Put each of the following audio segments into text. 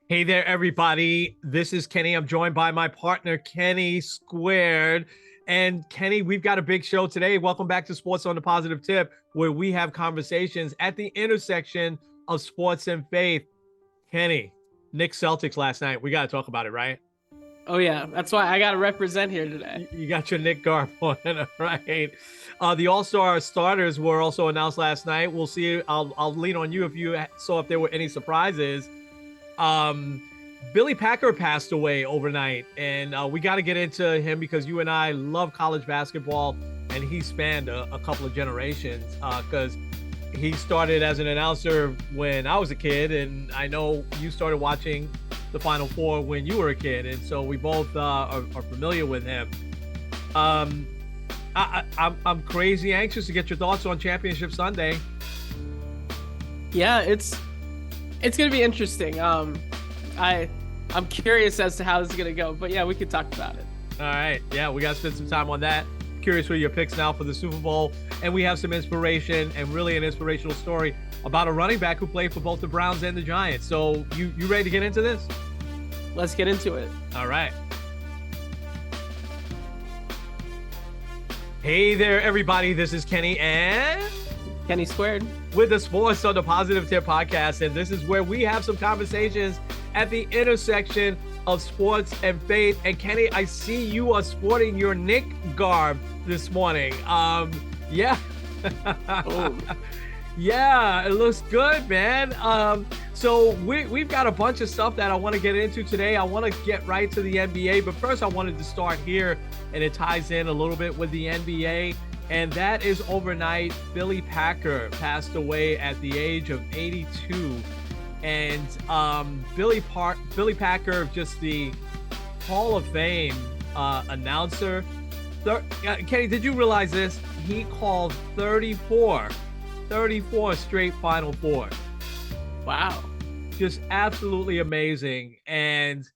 Hey there, everybody. This is Kenny. I'm joined by my partner, Kenny Squared. And Kenny, we've got a big show today. Welcome back to Sports on the Positive Tip, where we have conversations at the intersection of sports and faith. Kenny, Knicks Celtics last night. We got to talk about it, right? Oh yeah, that's why I got to represent here today. You got your Nick garb on, right? The All-Star starters were also announced last night. We'll see. I'll lean on you if you saw if there were any surprises. Um, Billy Packer passed away overnight, and we got to get into him because you and I love college basketball, and he spanned a couple of generations because he started as an announcer when I was a kid, and I know you started watching the Final Four when you were a kid, and so we both are familiar with him. Um, I'm crazy anxious to get your thoughts on Championship Sunday. Yeah, it's gonna be interesting. I'm curious as to how this is gonna go, but yeah, we could talk about it. All right. Yeah, we got to spend some time on that. Curious what your picks now for the Super Bowl. And we have some inspiration and really an inspirational story about a running back who played for both the Browns and the Giants. So you ready to get into this? Let's get into it. All right. Hey there, everybody. This is Kenny and Kenny Squared. with the Sports on the Positive Tip podcast. And this is where we have some conversations at the intersection of sports and faith. And Kenny, I see you are sporting your Nick garb this morning. Yeah. Oh. Yeah, it looks good, man. So we've got a bunch of stuff that I want to get into today. I want to get right to the NBA, but first I wanted to start here, and it ties in a little bit with the NBA. And that is overnight, Billy Packer passed away at the age of 82. And Billy Packer, just the Hall of Fame announcer. Kenny, did you realize this? He called 34 straight Final Four. Wow. Just absolutely amazing. And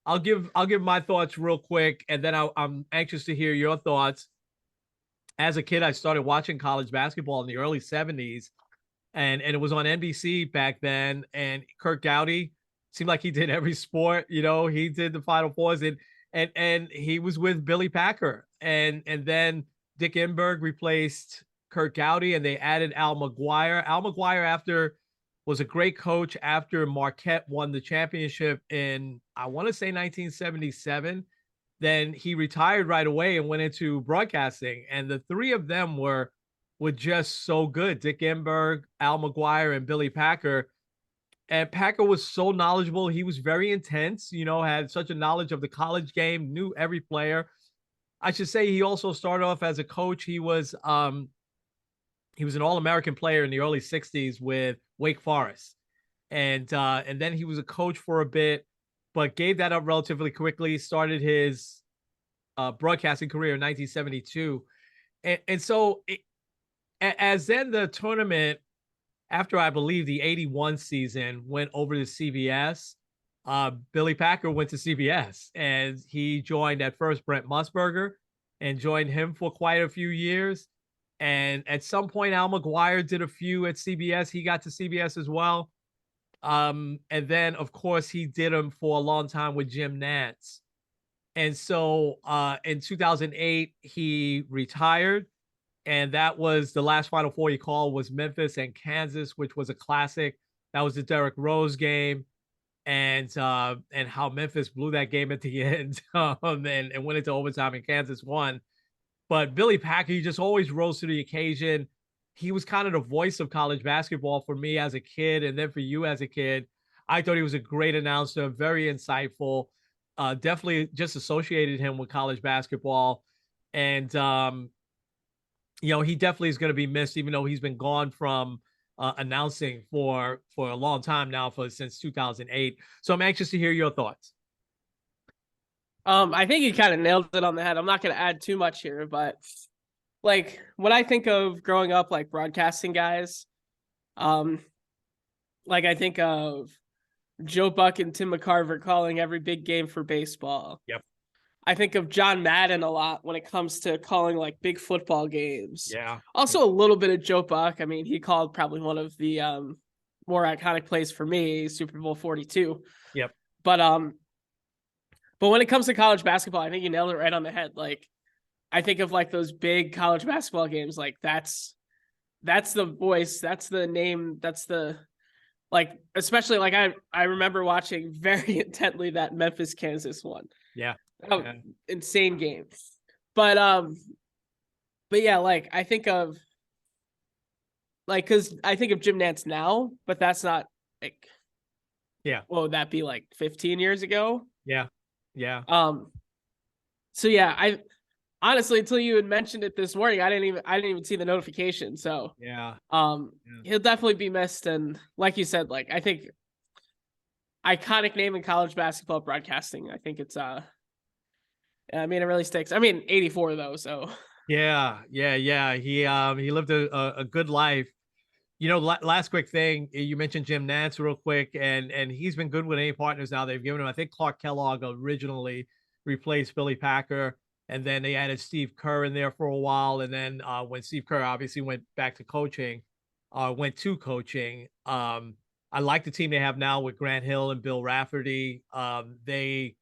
I'll give my thoughts real quick, and then I'm anxious to hear your thoughts. As a kid, I started watching college basketball in the early 70s, and it was on NBC back then. And Kirk Gowdy seemed like he did every sport. You know, he did the Final Fours, and he was with Billy Packer, and then Dick Enberg replaced Kirk Gowdy, and they added Al McGuire. Al McGuire was a great coach after Marquette won the championship in, I want to say, 1977. Then he retired right away and went into broadcasting. And the three of them were just so good. Dick Enberg, Al McGuire, and Billy Packer. And Packer was so knowledgeable. He was very intense, had such a knowledge of the college game, knew every player. I should say he also started off as a coach. He was an All-American player in the early 60s with Wake Forest. And then he was a coach for a bit, but gave that up relatively quickly, started his broadcasting career in 1972. And so as then the tournament, after I believe the 81 season, went over to CBS, Billy Packer went to CBS, and he joined at first Brent Musburger and joined him for quite a few years. And at some point, Al McGuire did a few at CBS. He got to CBS as well. And then, of course, he did them for a long time with Jim Nantz. And so in 2008, he retired. And that was the last Final Four he called was Memphis and Kansas, which was a classic. That was the Derrick Rose game. And how Memphis blew that game at the end and went into overtime, and Kansas won. But Billy Packer, he just always rose to the occasion. He was kind of the voice of college basketball for me as a kid, and then for you as a kid. I thought he was a great announcer, very insightful. Definitely just associated him with college basketball. And, he definitely is going to be missed, even though he's been gone from announcing for a long time now, since 2008. So I'm anxious to hear your thoughts. I think you kind of nailed it on the head. I'm not going to add too much here, but like when I think of growing up, like broadcasting guys, like I think of Joe Buck and Tim McCarver calling every big game for baseball. Yep. I think of John Madden a lot when it comes to calling like big football games. Yeah. Also a little bit of Joe Buck. I mean, he called probably one of the more iconic plays for me, Super Bowl 42. Yep. But when it comes to college basketball, I think you nailed it right on the head. Like, I think of like those big college basketball games, like that's the voice, that's the name, that's the like, especially like I remember watching very intently that Memphis Kansas one. Yeah. Oh, Yeah. insane game. But yeah, like I think of like because I think of Jim Nance now, but that's not like Yeah. what would that be like 15 years ago? Yeah. Yeah. Um, so yeah, I honestly until you had mentioned it this morning, I didn't even see the notification. So Yeah. Yeah. he'll definitely be missed. And like you said, like I think iconic name in college basketball broadcasting. I think it's I mean it really sticks. I mean 84 though, so Yeah. Yeah. Yeah. He lived a good life. Last quick thing, you mentioned Jim Nance real quick, and he's been good with any partners now they've given him. I think Clark Kellogg originally replaced Billy Packer, and then they added Steve Kerr in there for a while. And then when Steve Kerr obviously went back to coaching, went to coaching, I like the team they have now with Grant Hill and Bill Rafferty. They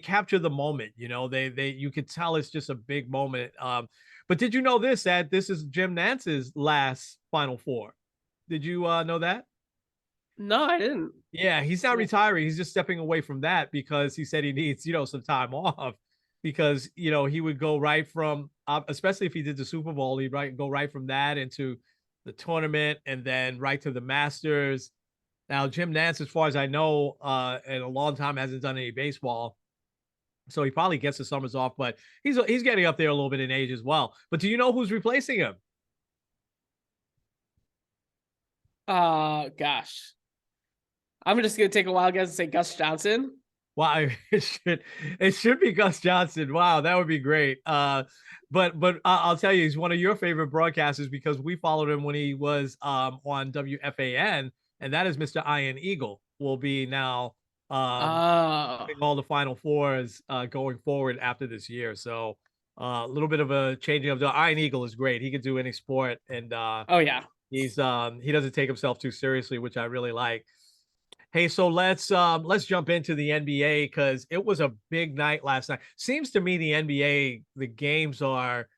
capture the moment. They you could tell it's just a big moment. But did you know that this is Jim Nance's last Final Four? Did you know that? no, I didn't. Yeah, he's not retiring. He's just stepping away from that because he said he needs, some time off because, he would go right from, especially if he did the Super Bowl, he'd go right from that into the tournament and then right to the Masters. Now, Jim Nance, as far as I know, in a long time hasn't done any baseball. So he probably gets the summers off, but he's getting up there a little bit in age as well. But do you know who's replacing him? Gosh. I'm just gonna take a wild guess and say Gus Johnson. Wow, it should be Gus Johnson. Wow, that would be great. But I'll tell you, he's one of your favorite broadcasters because we followed him when he was on WFAN, and that is Mr. Iron Eagle. Will be now Oh, all the Final Fours going forward after this year. So a little bit of a changing of the Iron Eagle is great. He could do any sport, and oh yeah. he doesn't take himself too seriously, which I really like. Hey, so let's jump into the NBA because it was a big night last night. Seems to me the NBA, the games are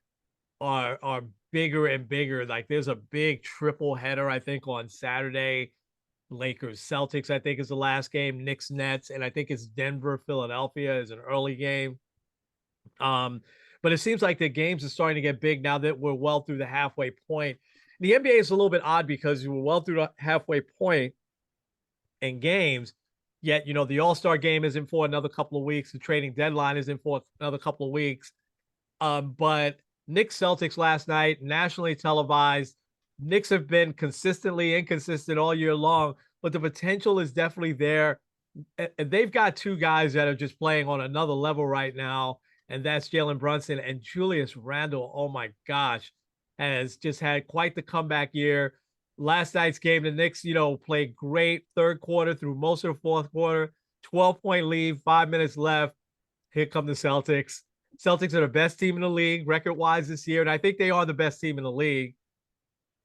bigger and bigger. Like there's a big triple header, I think, on Saturday. Lakers Celtics, I think, is the last game. Knicks Nets, and I think it's Denver Philadelphia is an early game. But it seems like the games are starting to get big now that we're well through the halfway point. The NBA is a little bit odd because we're well through the halfway point in games, yet the All-Star game is in for another couple of weeks. The trading deadline is in for another couple of weeks. But Knicks Celtics last night, nationally televised. Knicks have been consistently inconsistent all year long, but the potential is definitely there. And they've got two guys that are just playing on another level right now, and that's Jalen Brunson and Julius Randle. Oh my gosh, has just had quite the comeback year. Last night's game, the Knicks, played great third quarter through most of the fourth quarter, 12-point lead, 5 minutes left. Here come the Celtics. Celtics are the best team in the league record-wise this year, and I think they are the best team in the league.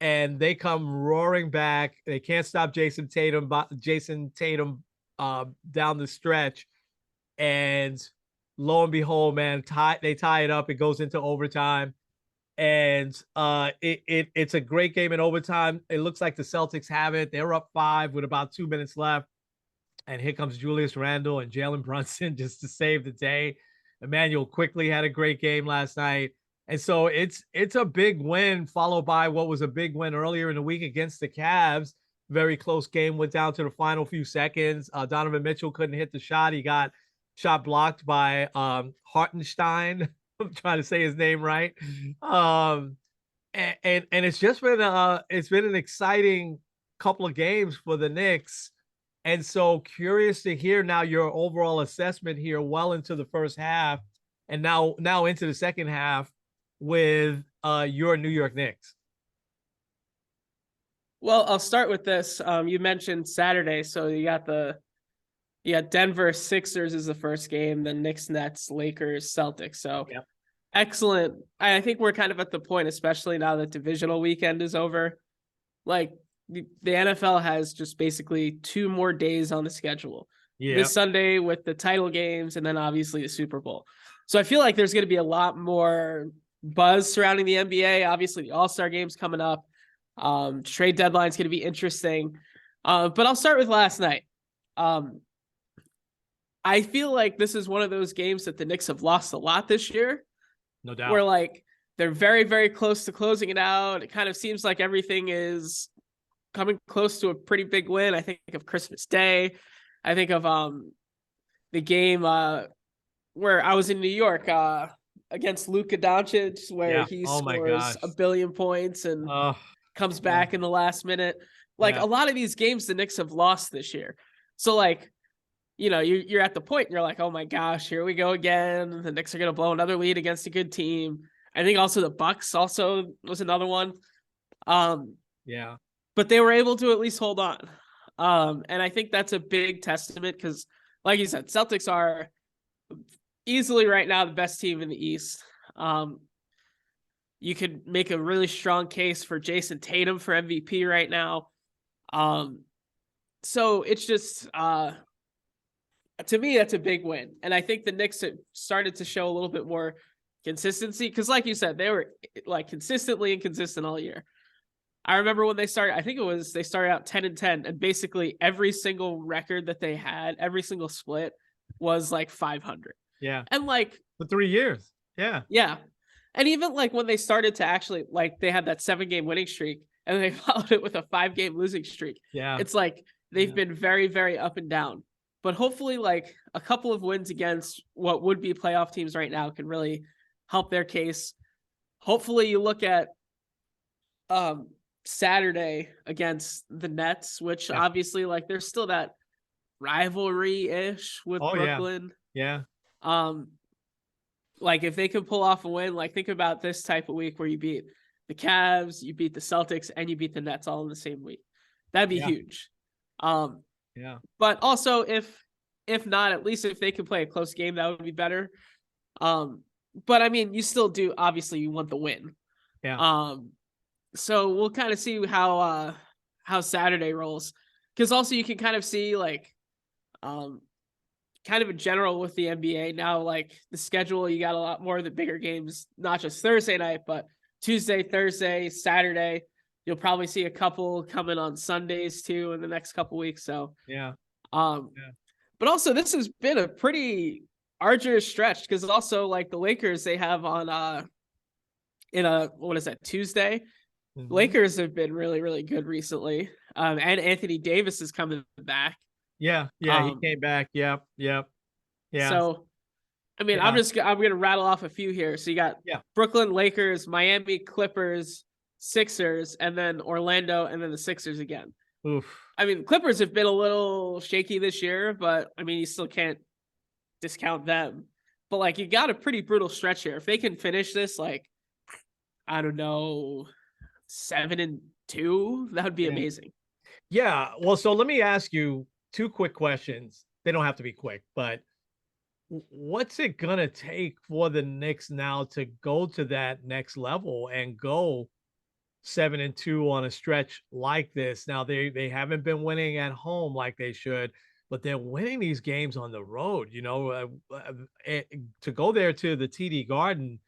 And they come roaring back. They can't stop Jason Tatum down the stretch. And lo and behold, man, they tie it up. It goes into overtime. And it's a great game in overtime. It looks like the Celtics have it. They're up 5 with about 2 minutes left. And here comes Julius Randle and Jalen Brunson just to save the day. Emmanuel quickly had a great game last night. And so it's a big win, followed by what was a big win earlier in the week against the Cavs. Very close game, went down to the final few seconds. Donovan Mitchell couldn't hit the shot. He got shot blocked by Hartenstein. I'm trying to say his name right. And it's just been an exciting couple of games for the Knicks. And so curious to hear now your overall assessment here well into the first half and now into the second half with your New York Knicks. Well, I'll start with this. You mentioned Saturday, so you got Denver Sixers is the first game, then Knicks, Nets, Lakers, Celtics. So yep. Excellent. I think we're kind of at the point, especially now that divisional weekend is over. Like the NFL has just basically 2 more days on the schedule. Yeah. this Sunday with the title games, and then obviously the Super Bowl. So I feel like there's going to be a lot more buzz surrounding the NBA. Obviously, the All-Star game's coming up. Trade deadline's going to be interesting. But I'll start with last night. I feel like this is one of those games that the Knicks have lost a lot this year. No doubt. Where like they're very, very close to closing it out. It kind of seems like everything is coming close to a pretty big win. I think of Christmas Day. I think of the game where I was in New York against Luka Doncic, where he Oh my scores gosh. 1 billion points and comes back in the last minute. Like a lot of these games the Knicks have lost this year. So like, you know, you're at the point and you're like, oh my gosh, here we go again. The Knicks are going to blow another lead against a good team. I think also the Bucks also was another one. Yeah. But they were able to at least hold on. And I think that's a big testament because, like you said, Celtics are easily right now the best team in the East. You could make a really strong case for Jason Tatum for MVP right now. So it's just, to me, that's a big win. And I think the Knicks have started to show a little bit more consistency because, like you said, they were like consistently inconsistent all year. I remember when they started, I think they started out 10-10, and basically every single record that they had, every single split was like 500. Yeah. And like for 3 years. Yeah. Yeah. And even like when they started to actually, like, they had that 7-game winning streak and they followed it with a 5-game losing streak. Yeah. It's like they've been very, very up and down. But hopefully, like a couple of wins against what would be playoff teams right now can really help their case. Hopefully, you look at Saturday against the Nets, which obviously, like, there's still that rivalry-ish with Brooklyn. Yeah. Like, if they could pull off a win, like, think about this type of week where you beat the Cavs, you beat the Celtics, and you beat the Nets all in the same week. That'd be huge. Yeah. But also, if not, at least if they could play a close game, that would be better. But I mean, you still do. Obviously, you want the win. Yeah. So we'll kind of see how Saturday rolls, because also you can kind of see like, kind of in general with the NBA now, like the schedule, you got a lot more of the bigger games, not just Thursday night, but Tuesday, Thursday, Saturday. You'll probably see a couple coming on Sundays too in the next couple weeks. So but also this has been a pretty arduous stretch because also like the Lakers, they have on what is that, Tuesday? Mm-hmm. Lakers have been really, really good recently. And Anthony Davis is coming back. Yeah, he came back. Yep. So, I mean, I'm going to rattle off a few here. So you got Brooklyn, Lakers, Miami, Clippers, Sixers, and then Orlando, and then the Sixers again. Oof. I mean, Clippers have been a little shaky this year, but I mean, you still can't discount them. But like, you got a pretty brutal stretch here. If they can finish this, like, I don't know, 7-2, that would be amazing. Yeah. Well, so let me ask you 2 quick questions. They don't have to be quick, but what's it gonna take for the Knicks now to go to that next level and go 7-2 on a stretch like this? Now they haven't been winning at home like they should, but they're winning these games on the road. You know, to go there to the TD Garden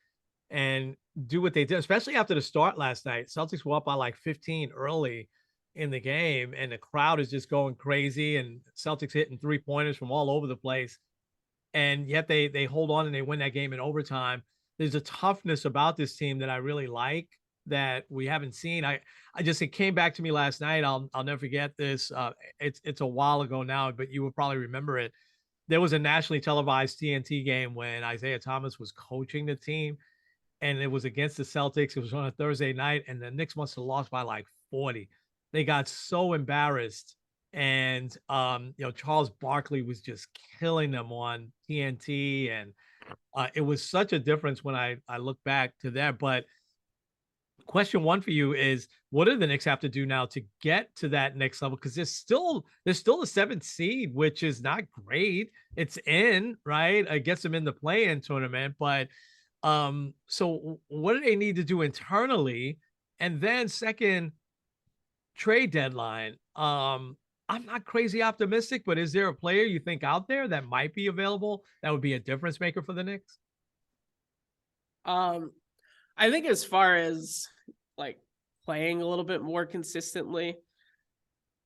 and do what they did, especially after the start last night. Celtics were up by like 15 early in the game, and the crowd is just going crazy, and Celtics hitting 3-pointers from all over the place. And yet they hold on and they win that game in overtime. There's a toughness about this team that I really like that we haven't seen. It came back to me last night. I'll never forget this. It's a while ago now, but you will probably remember it. There was a nationally televised TNT game when Isaiah Thomas was coaching the team, and it was against the Celtics. It was on a Thursday night, and the Knicks must have lost by like 40. They got so embarrassed, and Charles Barkley was just killing them on TNT, and it was such a difference when I look back to that. But question 1 for you is, what do the Knicks have to do now to get to that next level? Because there's still a 7th seed, which is not great. It's in, right? It gets them in the play-in tournament, but so what do they need to do internally? And then second, trade deadline. I'm not crazy optimistic, but is there a player you think out there that might be available that would be a difference maker for the Knicks? Um, I think as far as like playing a little bit more consistently,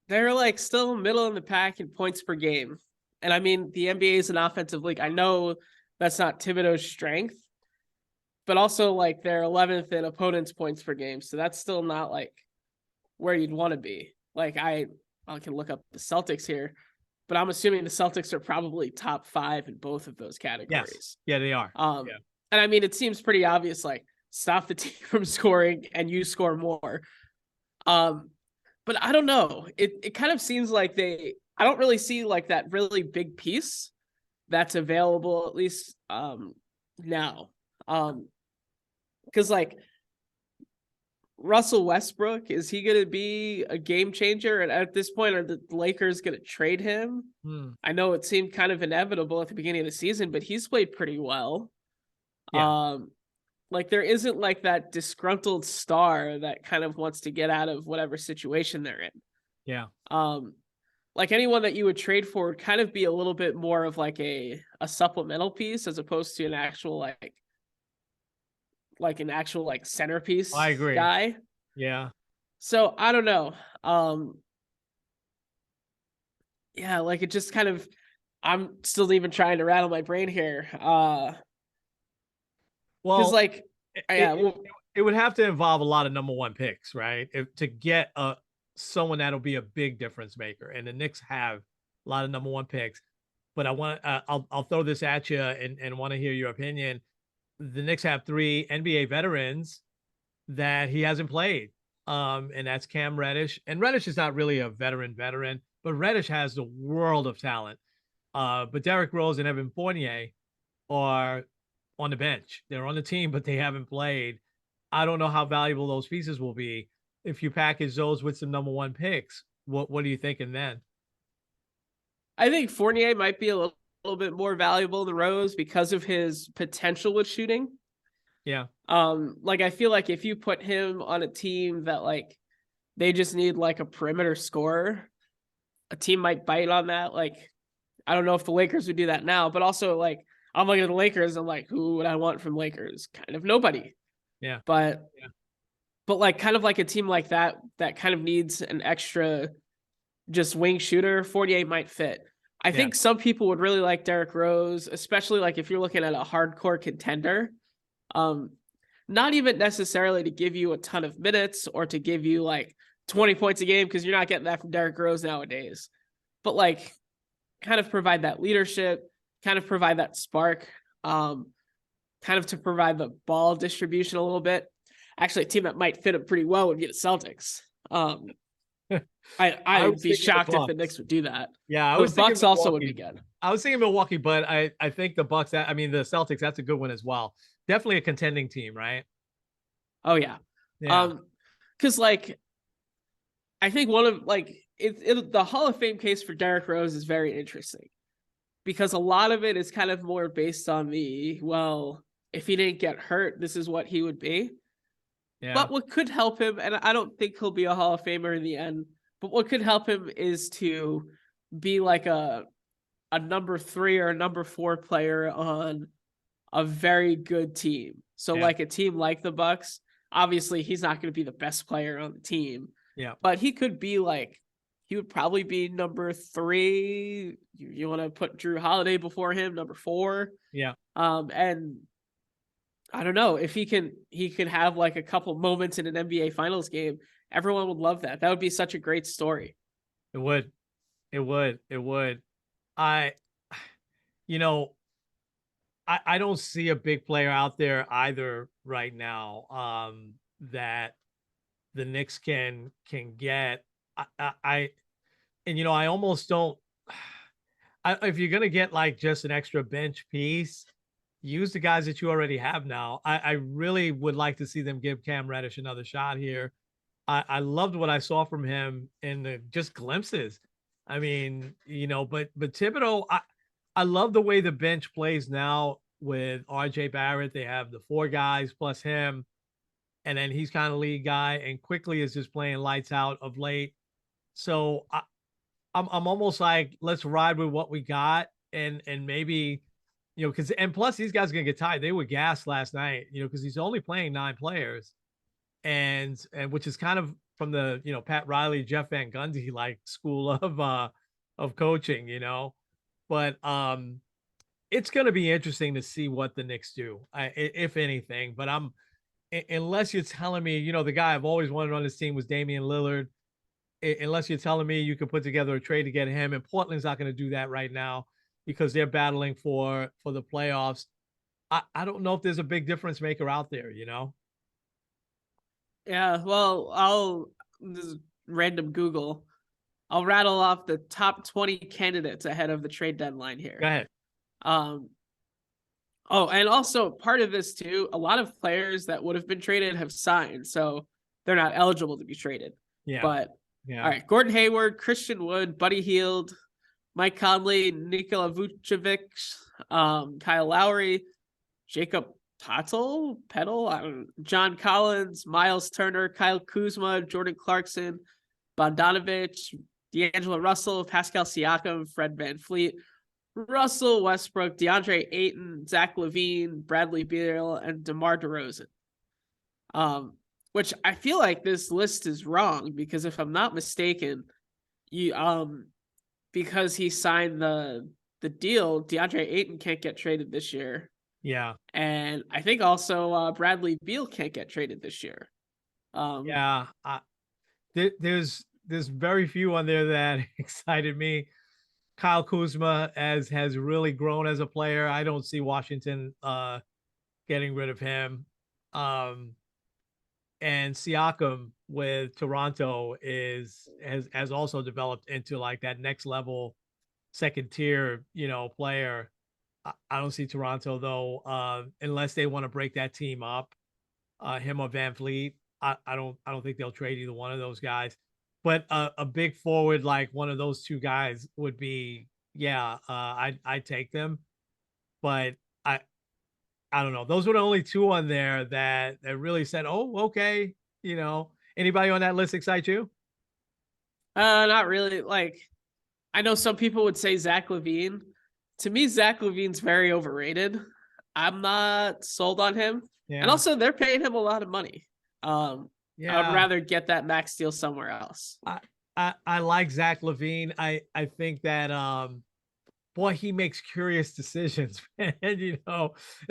they're like still middle in the pack in points per game. And I mean, the NBA is an offensive league. I know that's not Thibodeau's strength, but also like they're 11th in opponents' points per game. So that's still not like where you'd want to be. Like I can look up the Celtics here, but I'm assuming the Celtics are probably top 5 in both of those Yes. categories. Yeah, they are. Um, Yeah. and I mean, it seems pretty obvious. Like stop the team from scoring, and you score more. Um, but I don't know. It kind of seems like I don't really see like that really big piece that's available at least now. Because like Russell Westbrook, is he going to be a game changer? And at this point, are the Lakers going to trade him? Hmm. I know it seemed kind of inevitable at the beginning of the season, but he's played pretty well. Yeah. Like there isn't like that disgruntled star that kind of wants to get out of whatever situation they're in. Yeah. Like anyone that you would trade for would kind of be a little bit more of like a supplemental piece as opposed to an actual like an actual like centerpiece I agree. guy. Yeah. So I don't know. Yeah, like it just kind of I'm still even trying to rattle my brain here. Because Well, like it, yeah, it, well, it would have to involve a lot of number one picks, right? To get someone that'll be a big difference maker. And the Knicks have a lot of number one picks. But I'll throw this at you and want to hear your opinion. The Knicks have 3 NBA veterans that he hasn't played. And that's Cam Reddish. And Reddish is not really a veteran, but Reddish has the world of talent. But Derrick Rose and Evan Fournier are on the bench. They're on the team, but they haven't played. I don't know how valuable those pieces will be if you package those with some number one picks. What are you thinking then? I think Fournier might be a little bit more valuable than Rose because of his potential with shooting. Yeah. Like I feel like if you put him on a team that like they just need like a perimeter scorer, a team might bite on that. Like I don't know if the Lakers would do that now, but also like I'm looking at the Lakers, I'm like, who would I want from Lakers? Kind of nobody. Yeah. But Yeah. like kind of like a team like that kind of needs an extra just wing shooter, 48 might fit. I Yeah. think some people would really like Derrick Rose, especially like if you're looking at a hardcore contender. Um, Not even necessarily to give you a ton of minutes or to give you like 20 points a game, because you're not getting that from Derrick Rose nowadays. But like kind of provide that leadership, kind of provide that spark, kind of to provide the ball distribution a little bit. Actually, a team that might fit him pretty well would be the Celtics. I I'd was be thinking the shocked if the Bucks. Knicks would do that. Yeah, I The was thinking Bucks also would be Milwaukee. good. I was thinking Milwaukee, but I think the Bucks. I mean, the Celtics. That's a good one as well. Definitely a contending team, right? Oh yeah. Yeah. Because like I think one of like the Hall of Fame case for Derrick Rose is very interesting because a lot of it is kind of more based on the well, if he didn't get hurt, this is what he would be. Yeah. But what could help him, and I don't think he'll be a Hall of Famer in the end, but what could help him is to be like a number 3 or a number 4 player on a very good team. So Yeah. like a team like the Bucks, obviously he's not going to be the best player on the team, Yeah. but he could be like he would probably be number 3. You want to put Drew Holiday before him, number 4. Yeah. And I don't know if he could have like a couple moments in an NBA Finals game. Everyone would love that. That would be such a great story. It would. It would. It would. I, you know, I don't see a big player out there either right now. That the Knicks can get. I and I almost don't. If you're gonna get like just an extra bench piece, use the guys that you already have now. I really would like to see them give Cam Reddish another shot here. I loved what I saw from him in the just glimpses. I mean, but Thibodeau, I love the way the bench plays now with RJ Barrett. They have the 4 guys plus him, and then he's kind of lead guy, and quickly is just playing lights out of late. So I'm almost like, let's ride with what we got, and maybe, because, and plus these guys are gonna get tired. They were gassed last night, because he's only playing 9 players, and which is kind of from the Pat Riley, Jeff Van Gundy like school of coaching, but it's going to be interesting to see what the Knicks do, if anything. But unless you're telling me, the guy I've always wanted on this team was Damian Lillard. Unless you're telling me you could put together a trade to get him, and Portland's not going to do that right now because they're battling for the playoffs. I don't know if there's a big difference maker out there. Yeah, well, I'll just random Google. I'll rattle off the top 20 candidates ahead of the trade deadline here. Go ahead. Um, oh, and also part of this too, a lot of players that would have been traded have signed, so they're not eligible to be traded. Yeah. But yeah. All right, Gordon Hayward, Christian Wood, Buddy Hield, Mike Conley, Nikola Vucevic, Kyle Lowry, Jacob Petal, John Collins, Miles Turner, Kyle Kuzma, Jordan Clarkson, Bogdanovich, D'Angelo Russell, Pascal Siakam, Fred VanVleet, Russell Westbrook, DeAndre Ayton, Zach LaVine, Bradley Beal, and DeMar DeRozan. Which I feel like this list is wrong because if I'm not mistaken, because he signed the deal, DeAndre Ayton can't get traded this year. Yeah. And I think also Bradley Beal can't get traded this year. Yeah. There's very few on there that excited me. Kyle Kuzma has really grown as a player. I don't see Washington getting rid of him. And Siakam with Toronto has also developed into like that next level second tier, player. I don't see Toronto though, unless they want to break that team up, him or VanVleet. I don't think they'll trade either one of those guys. But a big forward like one of those two guys would be, I'd take them. But I don't know. Those were the only two on there that really said, "Oh, okay." Anybody on that list excite you? Not really. Like, I know some people would say Zach LaVine. To me, Zach LaVine's very overrated. I'm not sold on him. Yeah. And also, they're paying him a lot of money. I would rather get that max deal somewhere else. I like Zach LaVine. I think that boy, he makes curious decisions, man. It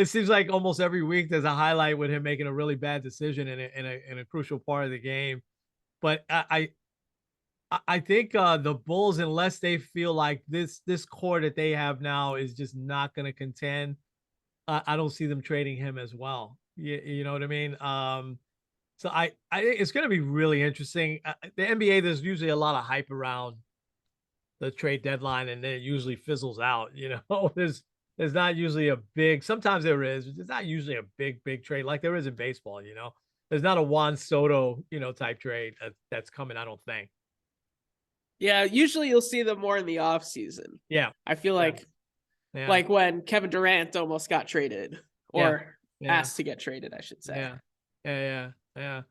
seems like almost every week there's a highlight with him making a really bad decision in a crucial part of the game. But I think the Bulls, unless they feel like this core that they have now is just not going to contend, I don't see them trading him as well. You know what I mean? So I it's going to be really interesting. The NBA, there's usually a lot of hype around the trade deadline, and then it usually fizzles out. There's not usually a big. Sometimes there is. But there's not usually a big trade like there is in baseball. There's not a Juan Soto type trade that's coming. I don't think. Yeah, usually you'll see them more in the off season. Yeah, I feel like when Kevin Durant almost got traded or asked to get traded, I should say. Yeah.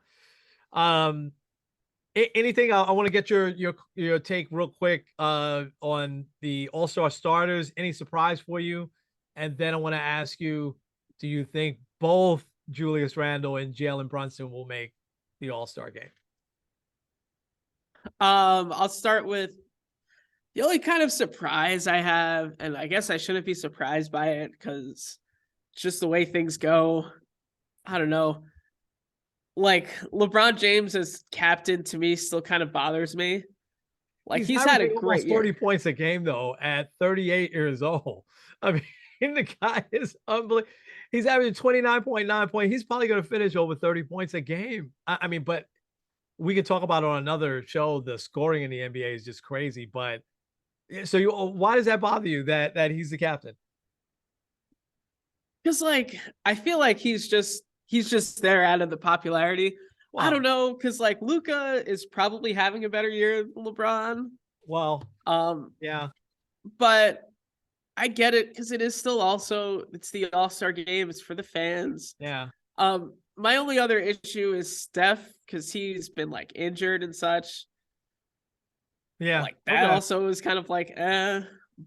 Anything I want to get your take real quick on the All-Star starters. Any surprise for you? And then I want to ask you, do you think both Julius Randle and Jalen Brunson will make the All-Star game? I'll start with the only kind of surprise I have, and I guess I shouldn't be surprised by it because it's just the way things go. I don't know. Like LeBron James as captain to me still kind of bothers me. Like he's had a great 30 points a game though at 38 years old. I mean, the guy is unbelievable. He's averaging 29.9 points. He's probably going to finish over 30 points a game. I mean, but we could talk about it on another show. The scoring in the NBA is just crazy. But so why does that bother you that he's the captain? Because like I feel like he's just there out of the popularity. Wow. I don't know, because like Luka is probably having a better year than LeBron. Well, yeah, but I get it because it is still also it's the All-Star game. It's for the fans. Yeah. My only other issue is Steph because he's been like injured and such. Yeah. Like that Okay. also is kind of like,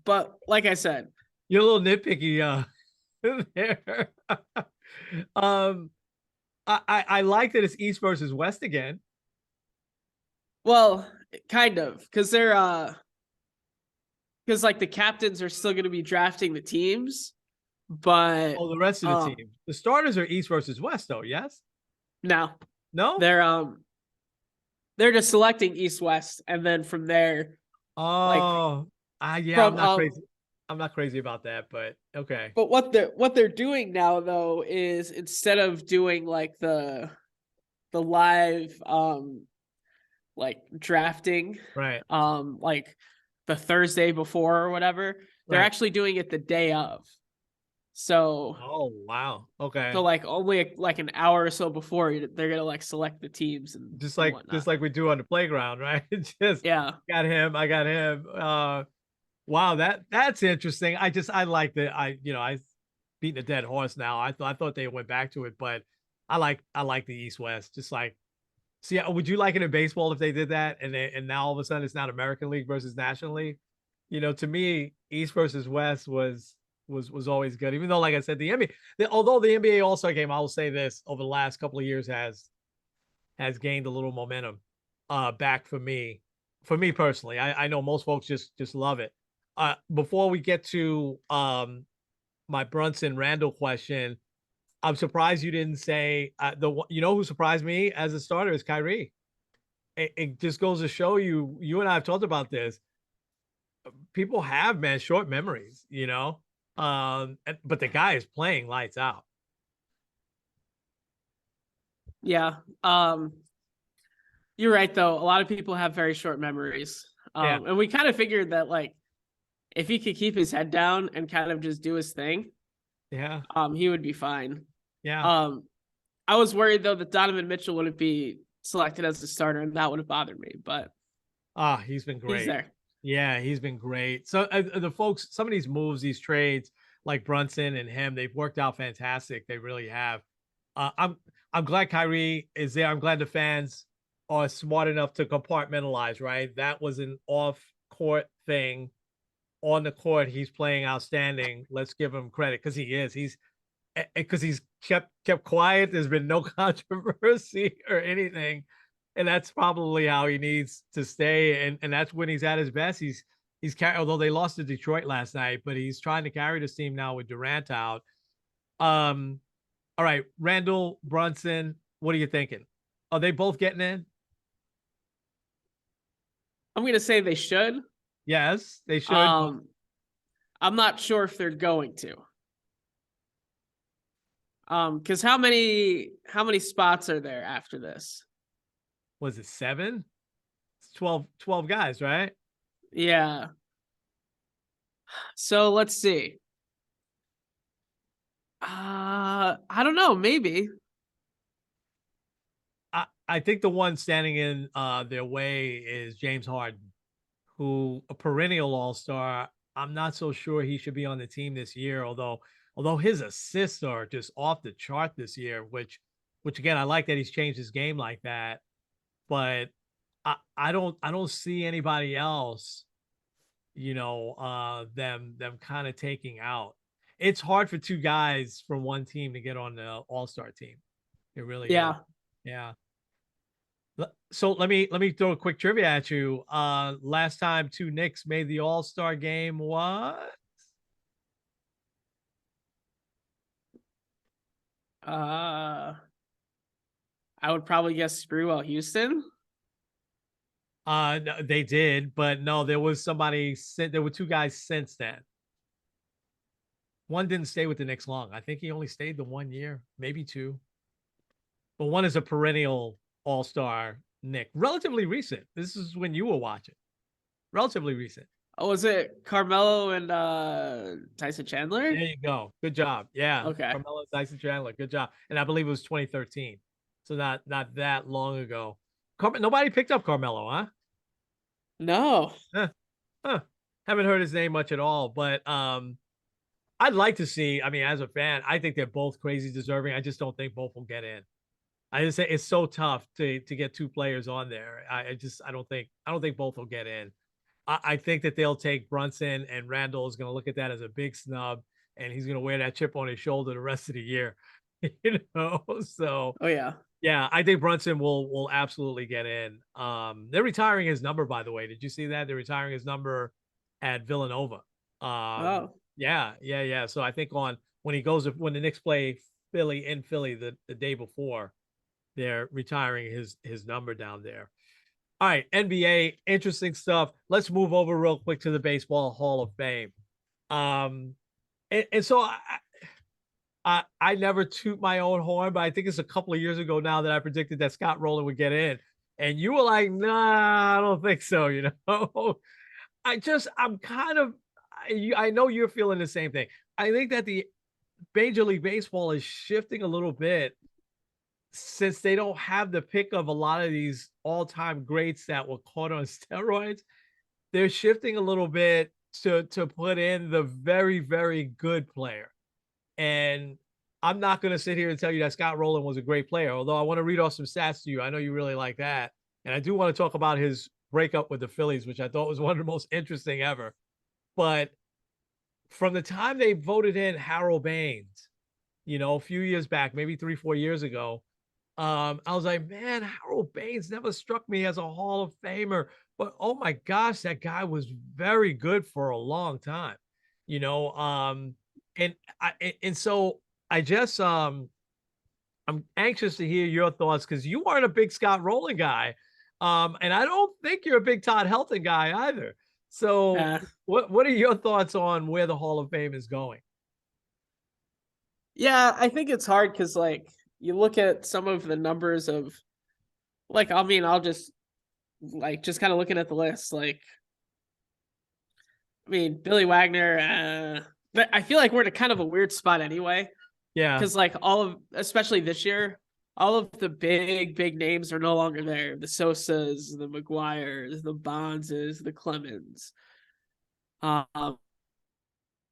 but like I said, You're a little nitpicky, there. um, I like that it's East versus West again. well, kind of, because they're because like the captains are still going to be drafting the teams, but Oh, the rest of the um, team. The starters are East versus West, though. Yes. no, No. they're they're just selecting East West, and then from there, like Oh, yeah. I'm from not crazy. I'm not crazy about that, but okay. but what they're doing now though is instead of doing like the live like drafting Right. like the Thursday before or whatever, they're Right. actually doing it the day of. So Oh, wow. Okay. like only like an hour or so before they're gonna like select the teams and Just whatnot. like we do on the playground, right? Just Yeah, got him. I got him. Wow, that's interesting. I like that. I beating a dead horse now. I thought they went back to it, but I like the East West. Just like, see, would you like it in baseball if they did that and now all of a sudden it's not American League versus National League? To me, East versus West was always good. Even though, like I said, although the NBA All Star Game, I will say this, over the last couple of years has gained a little momentum back for me. For me personally, I know most folks just love it. Before we get to my Brunson Randall question, I'm surprised you didn't say who surprised me as a starter is Kyrie. It just goes to show you. You and I have talked about this. People have, man, short memories. But the guy is playing lights out. yeah. You're right though. A lot of people have very short memories. Yeah, And we kind of figured that like if he could keep his head down and kind of just do his thing, yeah, he would be fine. yeah. Um, I was worried though that Donovan Mitchell wouldn't be selected as the starter, and that would have bothered me. But He's been he's great. there. Yeah, he's been great. So the folks, some of these moves, these trades, like Brunson and him, they've worked out fantastic. They really have. Uh, I'm I'm glad Kyrie is there. I'm glad the fans are smart enough to compartmentalize. Right, that was an off court thing. On the court, he's playing outstanding. Let's give him credit because he is. He's because he's kept quiet. There's been no controversy or anything, and that's probably how he needs to stay. And that's when he's at his best. He's carry. Although they lost to Detroit last night, but he's trying to carry this team now with Durant out. Um, all right, Randall Brunson. What are you thinking? Are they both getting in? I'm gonna say they should. Yes, they should. Um, I'm not sure if they're going to. Because how many spots are there after this? Was it 7? It's 12 guys, right? Yeah. So let's see. I don't know. Maybe. I think the one standing in their way is James Harden, who a perennial all-star. I'm not so sure he should be on the team this year, although his assists are just off the chart this year, which again, I like that he's changed his game like that, but I don't see anybody else, them kind of taking out. It's hard for two guys from one team to get on the all-star team. It really is. Yeah. Yeah. So let me throw a quick trivia at you. Last time two Knicks made the All-Star game, what? Uh, I would probably guess Sprewell Houston. No, they did, but no, there was somebody. There were two guys since then. One didn't stay with the Knicks long. I think he only stayed the 1 year, maybe two. But one is a perennial All-Star Knick, relatively recent. This is when you were watching. Relatively recent. Oh, was it Carmelo and Tyson Chandler? There you go. Good job. Yeah. Okay. Carmelo Tyson Chandler. Good job. And I believe it was 2013. So not that long ago. Nobody picked up Carmelo, huh? No. Huh. Huh. Haven't heard his name much at all. But I'd like to see. I mean, as a fan, I think they're both crazy deserving. I just don't think both will get in. I just say it's so tough to get two players on there. I don't think both will get in. I think that they'll take Brunson, and Randall is going to look at that as a big snub, and he's going to wear that chip on his shoulder the rest of the year. So Oh yeah. yeah, I think Brunson will absolutely get in. They're retiring his number, by the way. Did you see that? They're retiring his number at Villanova. Oh. Yeah. So I think on when the Knicks play Philly in Philly the day before, they're retiring his number down there. All right, NBA, interesting stuff. Let's move over real quick to the Baseball Hall of Fame. And so I never toot my own horn, but I think it's a couple of years ago now that I predicted that Scott Rolen would get in. And you were like, nah, I don't think so, I'm kind of I know you're feeling the same thing. I think that the Major League Baseball is shifting a little bit since they don't have the pick of a lot of these all-time greats that were caught on steroids. They're shifting a little bit to put in the very, very good player. And I'm not going to sit here and tell you that Scott Rolen was a great player, although I want to read off some stats to you. I know you really like that. And I do want to talk about his breakup with the Phillies, which I thought was one of the most interesting ever. But from the time they voted in Harold Baines, a few years back, maybe 3-4 years ago, I was like, man, Harold Baines never struck me as a Hall of Famer. But oh my gosh, that guy was very good for a long time. And so I just I'm anxious to hear your thoughts because you aren't a big Scott Rowland guy. And I don't think you're a big Todd Helton guy either. So Yeah. what are your thoughts on where the Hall of Fame is going? Yeah, I think it's hard because like you look at some of the numbers of like I'll just just kind of looking at the list, like Billy Wagner, but I feel like we're in a kind of a weird spot anyway. Yeah. Because like especially this year, all of the big names are no longer there. The Sosas, the McGuires, the Bondses, the Clemens, um,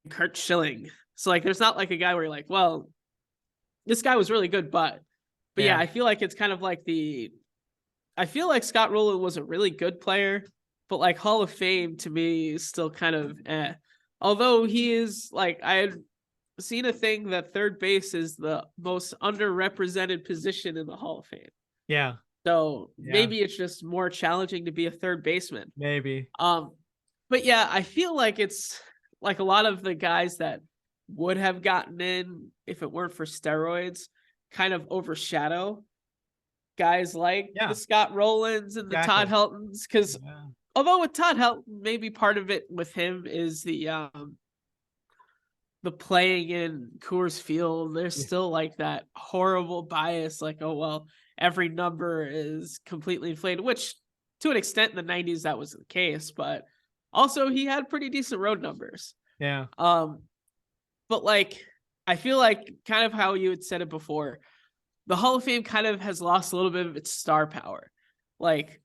Kurt Schilling. So like, there's not like a guy where you're like, well, this guy was really good, but yeah, I feel like it's kind of like I feel like Scott Rowland was a really good player, but like Hall of Fame to me is still kind of eh. Although he is like I had seen a thing that third base is the most underrepresented position in the Hall of Fame. Yeah. So Yeah. maybe it's just more challenging to be a third baseman. Maybe. But yeah, I feel like it's like a lot of the guys that would have gotten in if it weren't for steroids kind of overshadow guys like the Scott Rowlands and the Todd Heltons. Because although with Todd Helton, maybe part of it with him is the playing in Coors Field, there's still like that horrible bias, like, oh, well, every number is completely inflated, which to an extent in the 90s that was the case, but also he had pretty decent road numbers. Yeah. But like, I feel like kind of how you had said it before, the Hall of Fame kind of has lost a little bit of its star power. Like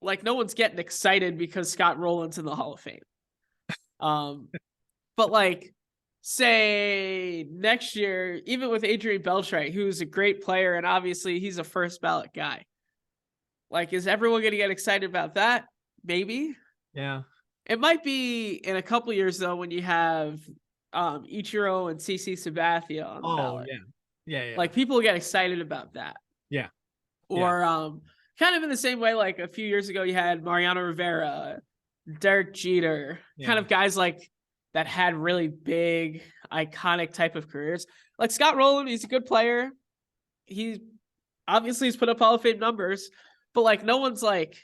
no one's getting excited because Scott Rowland's in the Hall of Fame. But like, say next year, even with Adrian Beltre, who's a great player, and obviously he's a first ballot guy. Like, is everyone going to get excited about that? Maybe. Yeah. It might be in a couple years though when you have Ichiro and CC Sabathia on the ballot. Yeah. Like people get excited about that. Yeah. Or kind of in the same way, like a few years ago, you had Mariano Rivera, Derek Jeter, kind of guys like that had really big, iconic type of careers. Like Scott Rowland, he's a good player. He obviously has put up Hall of Fame numbers, but like no one's like,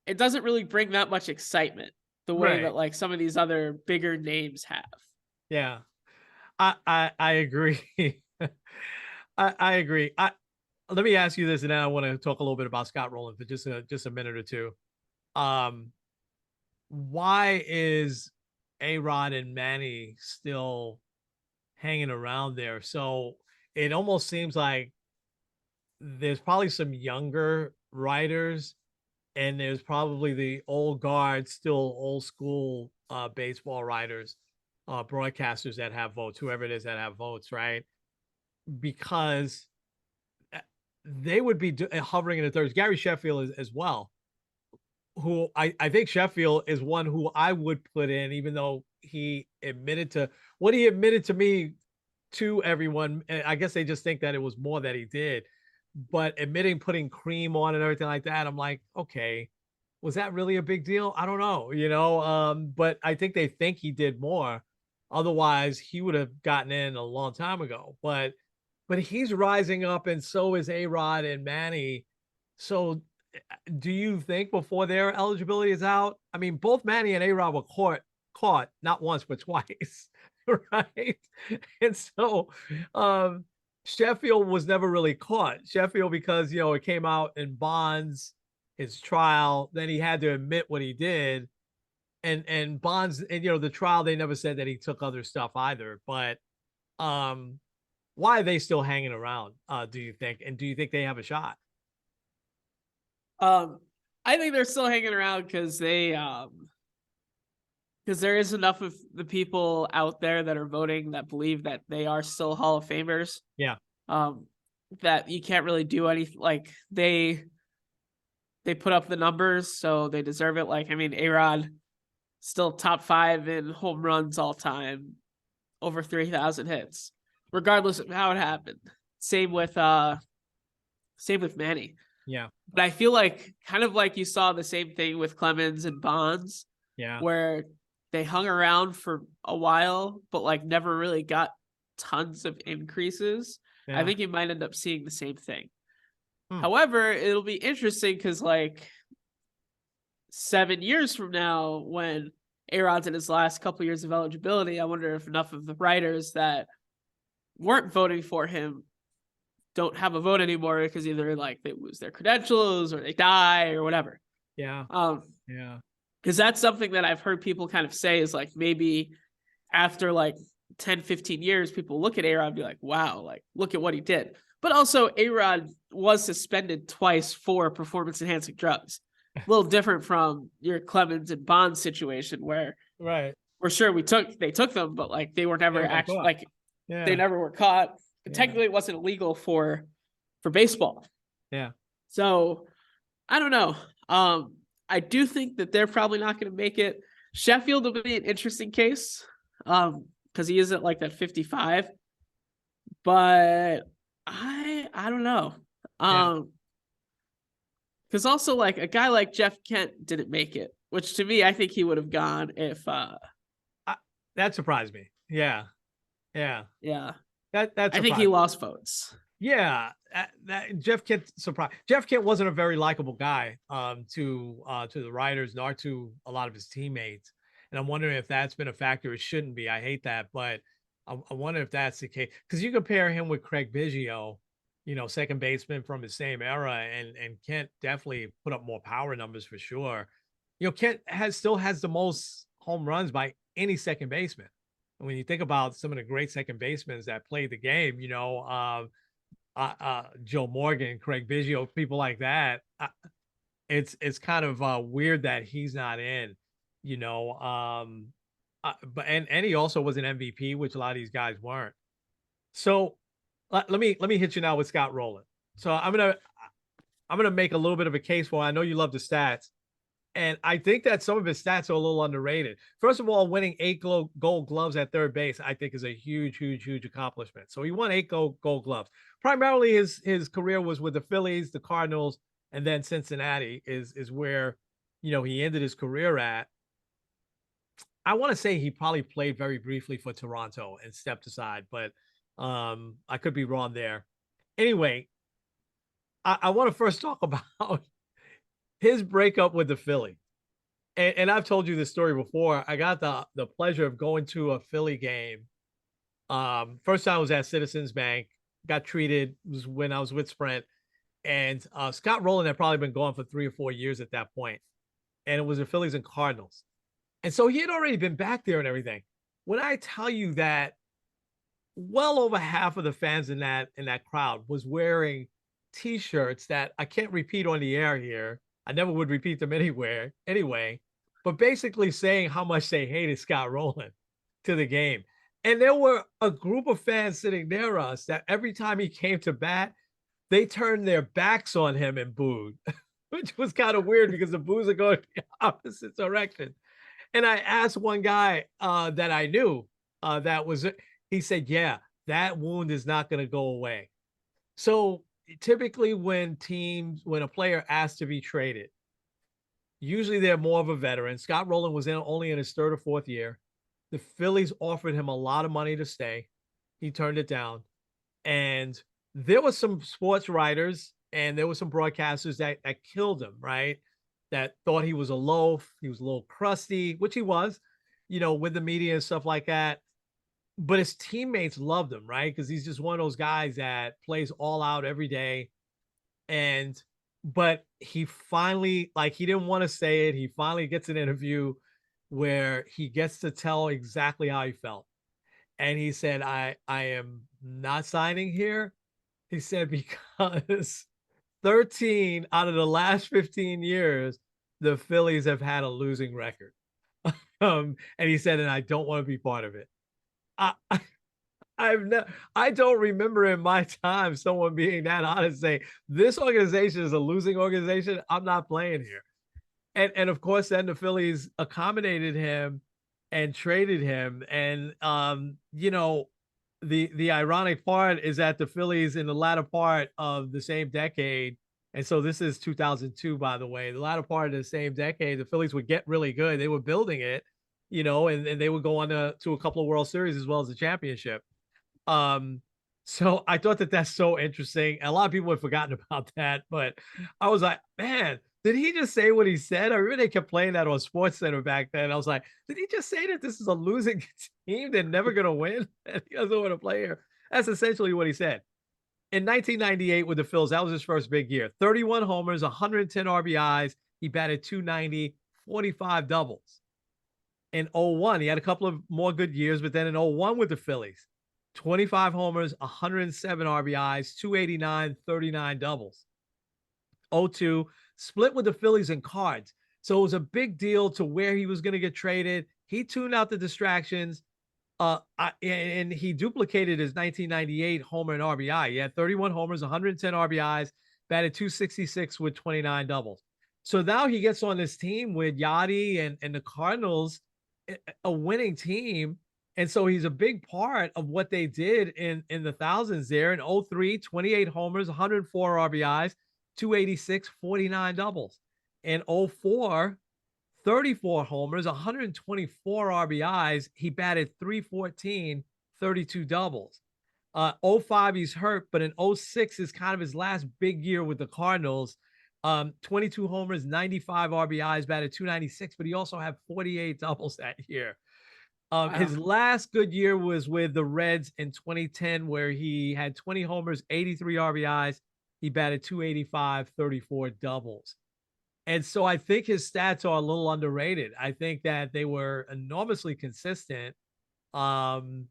it doesn't really bring that much excitement the way that like some of these other bigger names have. Yeah. I agree. I agree. Let me ask you this, and then I want to talk a little bit about Scott Rowland for just a minute or two. Why is A-Rod and Manny still hanging around there? So it almost seems like there's probably some younger writers, and there's probably the old guard, still old school baseball writers, broadcasters that have votes, whoever it is that have votes, right? Because they would be hovering in the thirds. Gary Sheffield as well, I think Sheffield is one who I would put in, even though he admitted to what he admitted to me to everyone. And I guess they just think that it was more that he did, but admitting putting cream on and everything like that, I'm like, okay, was that really a big deal? I don't know, but I think they think he did more. Otherwise, he would have gotten in a long time ago. But he's rising up, and so is A-Rod and Manny. So do you think before their eligibility is out? I mean, both Manny and A-Rod were caught not once but twice, right? And so Sheffield was never really caught. Sheffield, because it came out in Bonds, his trial, then he had to admit what he did. And Bonds, and the trial, they never said that he took other stuff either. But why are they still hanging around, do you think? And do you think they have a shot? I think they're still hanging around because because there is enough of the people out there that are voting that believe that they are still Hall of Famers. Yeah. That you can't really do anything. Like they put up the numbers, so they deserve it. Like, I mean, A-Rod still top 5 in home runs all time, over 3,000 hits, regardless of how it happened. Same with Manny. Yeah. But I feel like kind of like you saw the same thing with Clemens and Bonds, Yeah. where they hung around for a while, but like never really got tons of increases. Yeah. I think you might end up seeing the same thing. Hmm. However, it'll be interesting because like 7 years from now, when A-Rod's in his last couple years of eligibility, I wonder if enough of the writers that weren't voting for him don't have a vote anymore because either like they lose their credentials or they die or whatever. Yeah. Yeah. Because that's something that I've heard people kind of say is like maybe after like 10, 15 years, people look at A-Rod and be like, wow, like look at what he did. But also A-Rod was suspended twice for performance enhancing drugs. A little different from your Clemens and Bonds situation where right. we're sure they took them, but like they were never actually caught. like Yeah. they never were caught. But Yeah. technically it wasn't illegal for baseball. Yeah. So I don't know. I do think that they're probably not going to make it. Sheffield will be an interesting case because he isn't like that 55. But I don't know. Because also like a guy like Jeff Kent didn't make it, which to me I think he would have gone if. That surprised me. Yeah. Yeah. Yeah. That I think he lost votes. Yeah, that Jeff Kent surprised. Jeff Kent wasn't a very likable guy to the writers nor to a lot of his teammates, and I'm wondering if that's been a factor. It shouldn't be. I hate that, but I wonder if that's the case because you compare him with Craig Biggio, second baseman from the same era, and Kent definitely put up more power numbers for sure. Kent still has the most home runs by any second baseman. And when you think about some of the great second basemen that played the game, Joe Morgan, Craig Biggio, people like that. It's kind of weird that he's not in, but and he also was an MVP, which a lot of these guys weren't. So let me hit you now with Scott Rolen. So I'm gonna make a little bit of a case for. I know you love the stats, and I think that some of his stats are a little underrated. First of all, winning 8 gold gloves at third base, I think is a huge accomplishment. So he won 8 gold gloves. Primarily his career was with the Phillies, the Cardinals, and then Cincinnati is where, he ended his career at. I want to say he probably played very briefly for Toronto and stepped aside, but I could be wrong there. Anyway, I want to first talk about his breakup with the Philly. And I've told you this story before. I got the pleasure of going to a Philly game. First time was at Citizens Bank. Got treated was when I was with Sprint. And Scott Rolen had probably been gone for 3 or 4 years at that point. And it was the Phillies and Cardinals. And so he had already been back there and everything. When I tell you that well over half of the fans in that crowd was wearing T-shirts that I can't repeat on the air here. I never would repeat them anyway, but basically saying how much they hated Scott Rolen to the game. And there were a group of fans sitting near us that every time he came to bat, they turned their backs on him and booed. which was kind of weird because the boos are going the opposite direction. And I asked one guy that I knew that was, he said, yeah, that wound is not going to go away. So typically when a player asks to be traded, usually they're more of a veteran. Scott Rolen was only in his third or fourth year. The Phillies offered him a lot of money to stay. He turned it down. And there were some sports writers and there were some broadcasters that killed him, right? That thought he was a loaf, he was a little crusty, which he was, with the media and stuff like that. But his teammates loved him, right? Because he's just one of those guys that plays all out every day. And but he finally, like, he didn't want to say it. He finally gets an interview where he gets to tell exactly how he felt. And he said, I am not signing here. He said, because 13 out of the last 15 years, the Phillies have had a losing record. And he said, and I don't want to be part of it. I, I don't remember in my time someone being that honest, say this organization is a losing organization. I'm not playing here. And of course, then the Phillies accommodated him and traded him. And the ironic part is that the Phillies in the latter part of the same decade, and so this is 2002, by the way, the latter part of the same decade, the Phillies would get really good. They were building it, and they would go on to a couple of World Series as well as the championship. So I thought that that's so interesting. A lot of people had forgotten about that, but I was like, man, did he just say what he said? I remember they kept playing that on Sports Center back then. I was like, did he just say that this is a losing team? They're never going to win. And he doesn't want to play here. That's essentially what he said. In 1998 with the Phils, that was his first big year. 31 homers, 110 RBIs. He batted 290, 45 doubles. In 01, he had a couple of more good years, but then in 01 with the Phillies, 25 homers, 107 RBIs, 289, 39 doubles. 02, split with the Phillies in cards. So it was a big deal to where he was going to get traded. He tuned out the distractions. And he duplicated his 1998 homer and RBI. He had 31 homers, 110 RBIs, batted 266 with 29 doubles. So now he gets on this team with Yachty and the Cardinals, a winning team. And so he's a big part of what they did in the thousands there. In 03, 28 homers, 104 RBIs, 286, 49 doubles. In 04, 34 homers, 124 RBIs. He batted 314, 32 doubles. 05, he's hurt, but in 06 is kind of his last big year with the Cardinals. 22 homers, 95 RBIs, batted 296, but he also had 48 doubles that year. Wow. His last good year was with the Reds in 2010, where he had 20 homers, 83 RBIs. He batted 285, 34 doubles. And so I think his stats are a little underrated. I think that they were enormously consistent. And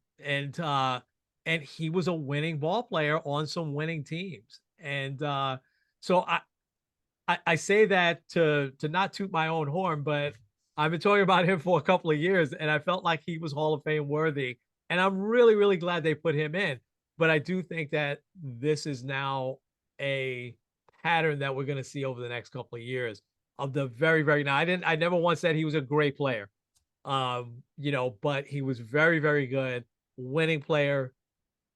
he was a winning ball player on some winning teams. And so I say that to not toot my own horn, but I've been talking about him for a couple of years, and I felt like he was Hall of Fame worthy. And I'm really, really glad they put him in. But I do think that this is now a pattern that we're going to see over the next couple of years of the very, very now. I never once said he was a great player. But he was very, very good, winning player.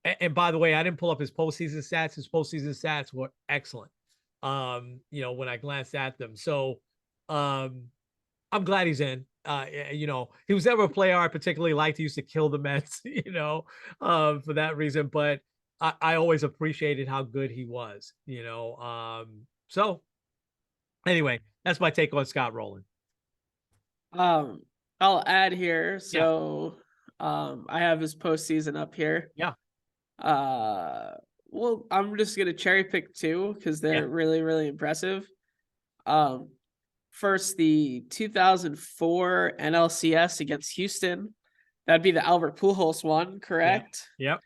And by the way, I didn't pull up his postseason stats. His postseason stats were excellent. When I glanced at them. So I'm glad he's in. He was never a player I particularly liked. He used to kill the Mets, for that reason. But I always appreciated how good he was, So anyway, that's my take on Scott Rolen. I'll add here. So I have his postseason up here. Yeah. Well, I'm just gonna cherry pick two because they're really, really impressive. First, the 2004 NLCS against Houston. That'd be the Albert Pujols one, correct? Yep.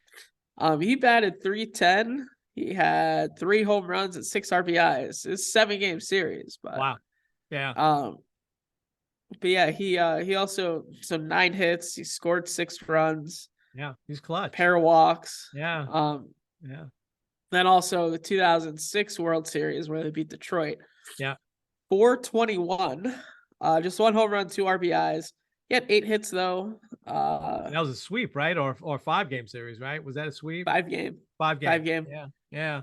He batted 310. He had 3 home runs and 6 RBIs. It's a 7-game series, but wow. Yeah. But yeah, he also 9 hits. He scored 6 runs. Yeah, he's clutch. Pair of walks. Yeah. Then also the 2006 World Series where they beat Detroit. Yeah. 421. Just one home run, 2 RBIs. He had 8 hits though. And that was a sweep, right? Or 5-game series, right? Was that a sweep? 5 game. 5 game. 5 game. Yeah. Yeah.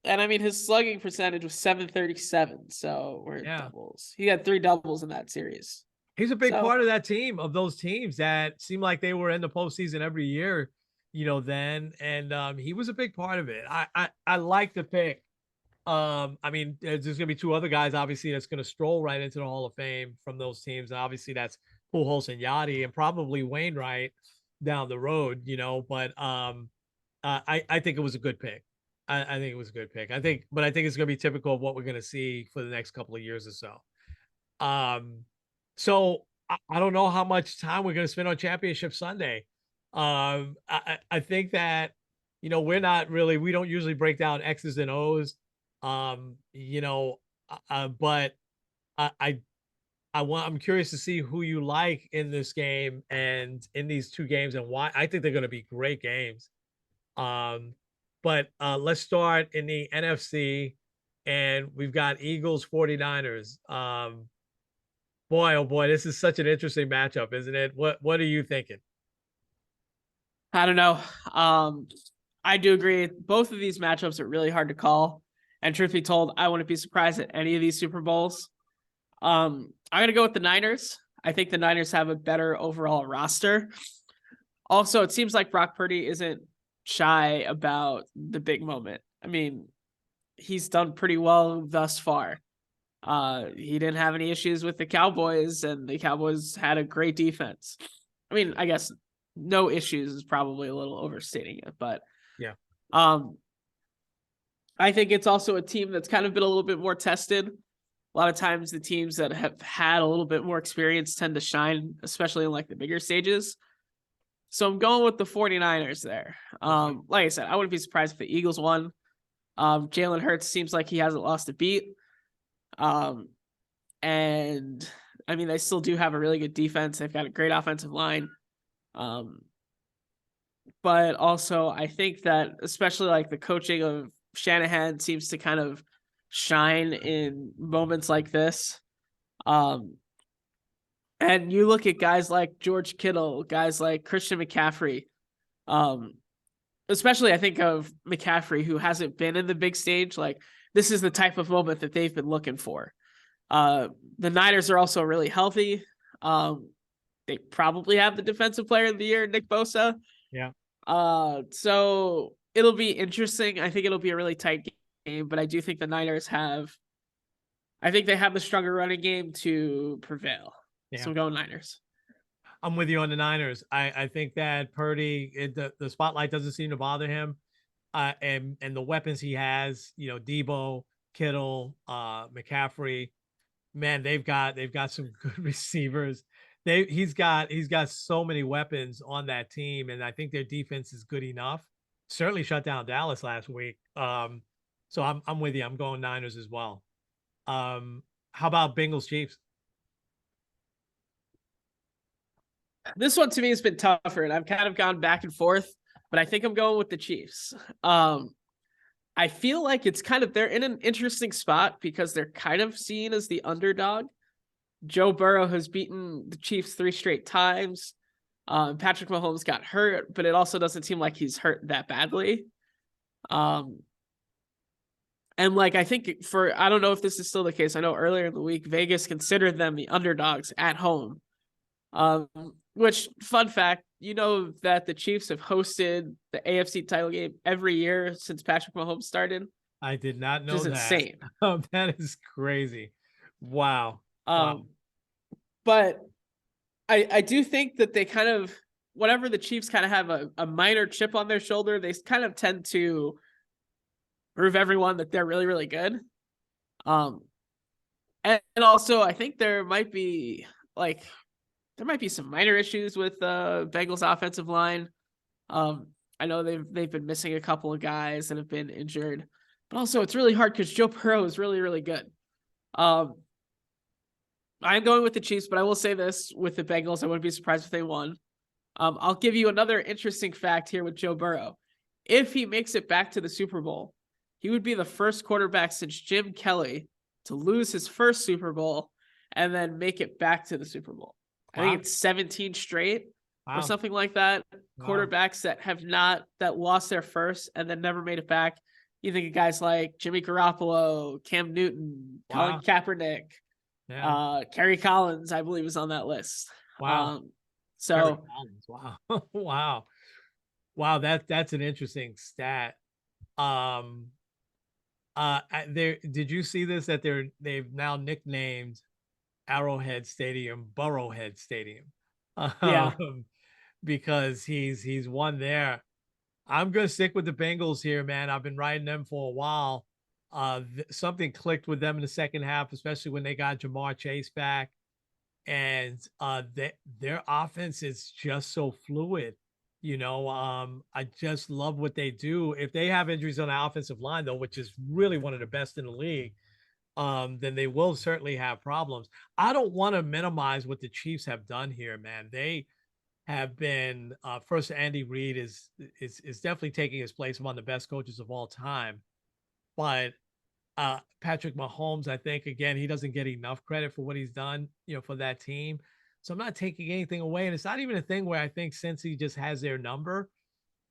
And I mean his slugging percentage was 737. So we're Yeah. doubles. He had 3 doubles in that series. He's a big So- part of that team, of those teams that seemed like they were in the postseason every year, then. And he was a big part of it. I like the pick. I mean, there's gonna be 2 other guys, obviously, that's gonna stroll right into the Hall of Fame from those teams. And obviously that's Pujols and Yachty, and probably Wainwright down the road, but I think it was a good pick. I think it was a good pick. But I think it's gonna be typical of what we're gonna see for the next couple of years or so. So I don't know how much time we're gonna spend on Championship Sunday. I think that we don't usually break down X's and O's. But I'm curious to see who you like in this game and in these 2 games, and why. I think they're going to be great games. But let's start in the NFC, and we've got Eagles 49ers. Boy, oh boy, this is such an interesting matchup, isn't it? What are you thinking? I don't know. I do agree. Both of these matchups are really hard to call. And truth be told, I wouldn't be surprised at any of these Super Bowls. I'm going to go with the Niners. I think the Niners have a better overall roster. Also, it seems like Brock Purdy isn't shy about the big moment. I mean, he's done pretty well thus far. He didn't have any issues with the Cowboys, and the Cowboys had a great defense. I mean, I guess no issues is probably a little overstating it, but yeah. I think it's also a team that's kind of been a little bit more tested. A lot of times the teams that have had a little bit more experience tend to shine, especially in like the bigger stages. So I'm going with the 49ers there. Like I said, I wouldn't be surprised if the Eagles won. Jalen Hurts seems like he hasn't lost a beat. And I mean, they still do have a really good defense. They've got a great offensive line. But also I think that especially like the coaching of Shanahan seems to kind of shine in moments like this. And you look at guys like George Kittle, guys like Christian McCaffrey, especially I think of McCaffrey, who hasn't been in the big stage. Like this is the type of moment that they've been looking for. The Niners are also really healthy. They probably have the defensive player of the year, Nick Bosa. Yeah. So it'll be interesting. I think it'll be a really tight game, but I do think the Niners have the stronger running game to prevail. Yeah. So I'm going Niners. I'm with you on the Niners. I think that Purdy, the spotlight doesn't seem to bother him. And the weapons he has, Debo, Kittle, McCaffrey, man, they've got some good receivers. He's got so many weapons on that team, and I think their defense is good enough. Certainly shut down Dallas last week. So I'm with you. I'm going Niners as well. How about Bengals Chiefs? This one to me has been tougher, and I've kind of gone back and forth, but I think I'm going with the Chiefs. I feel like they're in an interesting spot because they're kind of seen as the underdog. Joe Burrow has beaten the Chiefs 3 straight times. Patrick Mahomes got hurt, but it also doesn't seem like he's hurt that badly. And like, I think I don't know if this is still the case. I know earlier in the week, Vegas considered them the underdogs at home. Which, fun fact, that the Chiefs have hosted the AFC title game every year since Patrick Mahomes started. I did not know that. Insane. Oh, that is crazy. Wow. But I do think that they kind of, whenever the Chiefs kind of have a minor chip on their shoulder, they kind of tend to prove everyone that they're really, really good. And also I think there might be some minor issues with the Bengals offensive line. I know they've been missing a couple of guys that have been injured, but also it's really hard because Joe Burrow is really, really good. I'm going with the Chiefs, but I will say this with the Bengals, I wouldn't be surprised if they won. I'll give you another interesting fact here with Joe Burrow. If he makes it back to the Super Bowl, he would be the first quarterback since Jim Kelly to lose his first Super Bowl and then make it back to the Super Bowl. I Wow. think it's 17 straight or Wow. something like that. Wow. Quarterbacks that lost their first and then never made it back. You think of guys like Jimmy Garoppolo, Cam Newton, Colin Wow. Kaepernick, Yeah. Kerry Collins, I believe, is on that list. Wow. Terry So Collins. Wow. Wow. Wow. That's an interesting stat. Um, there, did you see this that they've now nicknamed Arrowhead Stadium Burrowhead Stadium? yeah, Um, because he's won there. I'm gonna stick with the Bengals here, man. I've been riding them for a while. Something clicked with them in the second half, especially when they got Jamar Chase back, and their offense is just so fluid. I just love what they do. If they have injuries on the offensive line, though, which is really one of the best in the league, then they will certainly have problems. I don't want to minimize what the Chiefs have done here, man. They have been first. Andy Reid is definitely taking his place among the best coaches of all time, but Patrick Mahomes, I think, again, he doesn't get enough credit for what he's done, for that team. So I'm not taking anything away, and it's not even a thing where I think since he just has their number,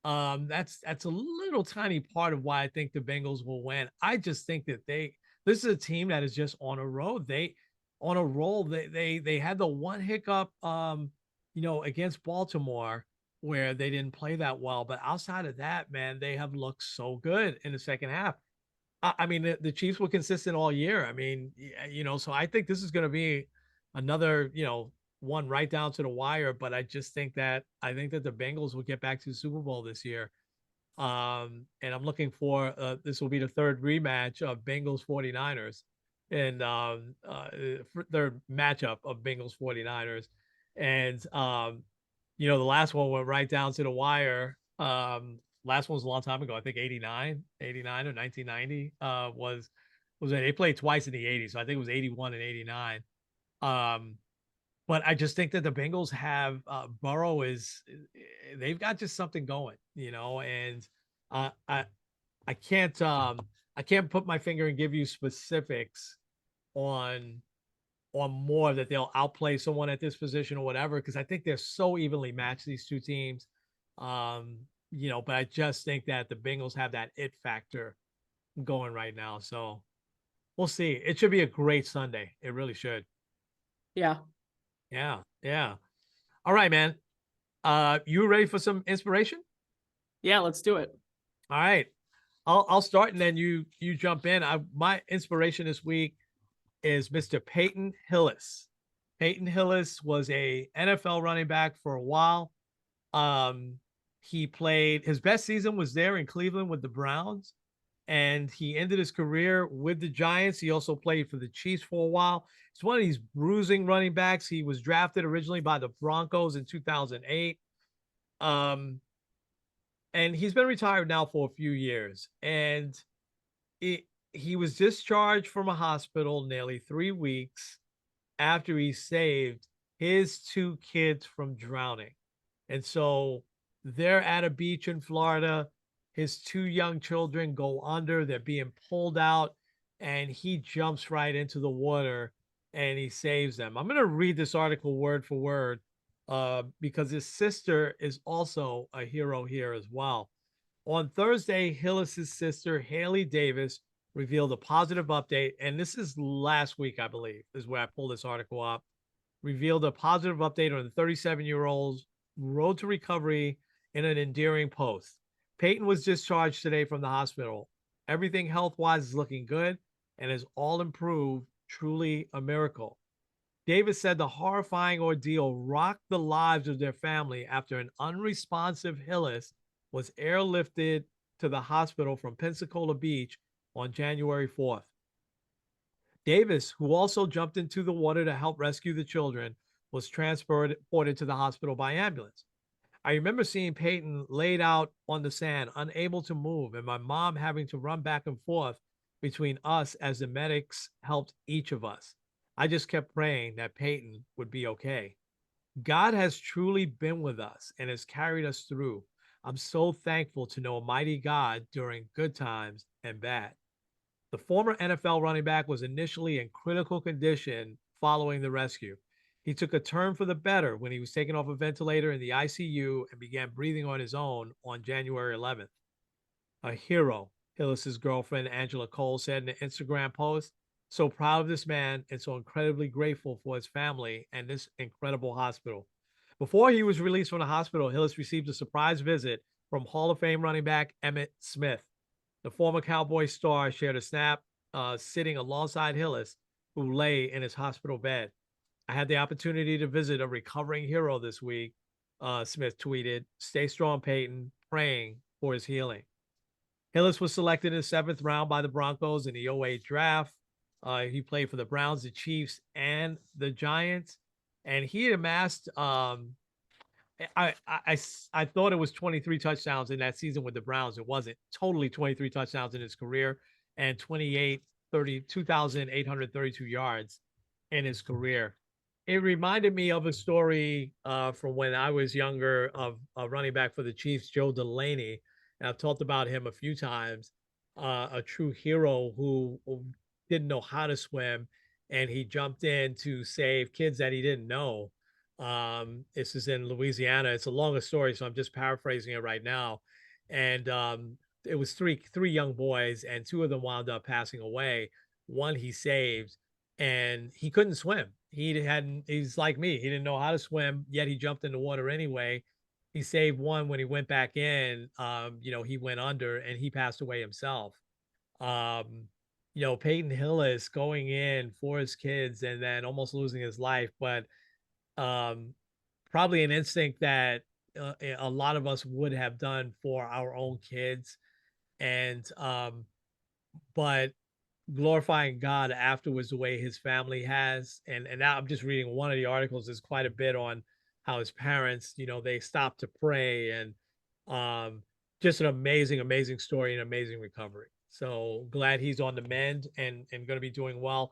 that's a little tiny part of why I think the Bengals will win. I just think that this is a team that is just on a road. They on a roll. They had the one hiccup against Baltimore where they didn't play that well, but outside of that, man, they have looked so good in the second half. I mean, the Chiefs were consistent all year. I mean, so I think this is going to be another, one right down to the wire. But I think that the Bengals will get back to the Super Bowl this year. And I'm looking for this will be the third rematch of Bengals 49ers and third matchup of Bengals 49ers. And the last one went right down to the wire. Last one was a long time ago. I think 89 or 1990 was it? They played twice in the 80s. So I think it was 81 and 89. Um, but I just think that the Bengals have Burrow they've got just something going, and uh, I I can't I can't put my finger and give you specifics on more that they'll outplay someone at this position or whatever, because I think they're so evenly matched, these two teams. Um, but I just think that the Bengals have that it factor going right now. So we'll see. It should be a great Sunday. It really should. yeah, Yeah. Yeah. All right, man. You ready for some inspiration? yeah. Let's do it. All right. I'll start and then you jump in. My inspiration this week is Mr. Peyton Hillis. Peyton Hillis was a NFL running back for a while. Um, he played his best season was there in Cleveland with the Browns, and he ended his career with the Giants. He also played for the Chiefs for a while. He's one of these bruising running backs. He was drafted originally by the Broncos in 2008. Um, and he's been retired now for a few years. And he was discharged from a hospital nearly 3 weeks after he saved his two kids from drowning. And so they're at a beach in Florida. His two young children go under, they're being pulled out, and he jumps right into the water and he saves them. I'm going to read this article word for word because his sister is also a hero here as well. On Thursday, Hillis's sister, Haley Davis, revealed a positive update. And this is last week, I believe, is where I pulled this article up. Revealed a positive update on the 37-year-old's road to recovery in an endearing post. Peyton was discharged today from the hospital. Everything health-wise is looking good and is all improved. Truly a miracle. Davis said the horrifying ordeal rocked the lives of their family after an unresponsive Hillis was airlifted to the hospital from Pensacola Beach on January 4th. Davis, who also jumped into the water to help rescue the children, was transported to the hospital by ambulance. I remember seeing Peyton laid out on the sand, unable to move, and my mom having to run back and forth between us as the medics helped each of us. I just kept praying that Peyton would be okay. God has truly been with us and has carried us through. I'm so thankful to know a mighty God during good times and bad. The former NFL running back was initially in critical condition following the rescue. He took a turn for the better when he was taken off a ventilator in the ICU and began breathing on his own on January 11th. A hero, Hillis's girlfriend Angela Cole said in an Instagram post. So proud of this man and so incredibly grateful for his family and this incredible hospital. Before he was released from the hospital, Hillis received a surprise visit from Hall of Fame running back Emmitt Smith. The former Cowboy star shared a snap sitting alongside Hillis, who lay in his hospital bed. I had the opportunity to visit a recovering hero this week, Smith tweeted. Stay strong, Peyton, praying for his healing. Hillis was selected in the 7th round by the Broncos in the '08 draft. He played for the Browns, the Chiefs, and the Giants. And he had amassed, I thought it was 23 touchdowns in that season with the Browns. It wasn't. Totally 23 touchdowns in his career and 2,832 yards in his career. It reminded me of a story from when I was younger of a running back for the Chiefs, Joe Delaney. And I've talked about him a few times, a true hero who didn't know how to swim, and he jumped in to save kids that he didn't know. This is in Louisiana. It's a longer story, so I'm just paraphrasing it right now. And it was three young boys, and 2 of them wound up passing away. One he saved, and he couldn't swim. He's like me. He didn't know how to swim, yet he jumped in the water anyway. He saved one. When he went back in, he went under and he passed away himself. Peyton Hillis going in for his kids and then almost losing his life, but probably an instinct that a lot of us would have done for our own kids. And but glorifying God afterwards the way his family has. And now I'm just reading one of the articles. There's quite a bit on how his parents, they stopped to pray, and just an amazing story and amazing recovery. So glad he's on the mend and going to be doing well.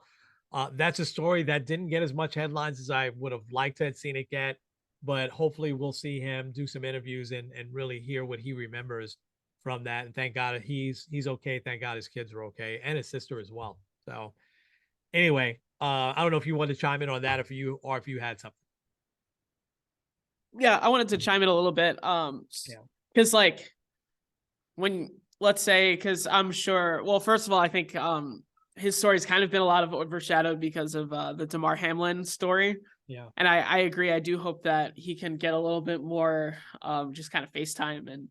That's a story that didn't get as much headlines as I would have liked to have seen it get, but hopefully we'll see him do some interviews and really hear what he remembers from that. And thank God he's okay. Thank God his kids are okay, and his sister as well. So anyway, I don't know if you want to chime in on that, if you had something. Yeah, I wanted to chime in a little bit. Because like when, let's say, because I'm sure, well, first of all, I think his story's kind of been a lot of overshadowed because of the Damar Hamlin story. Yeah. And I agree. I do hope that he can get a little bit more just kind of FaceTime and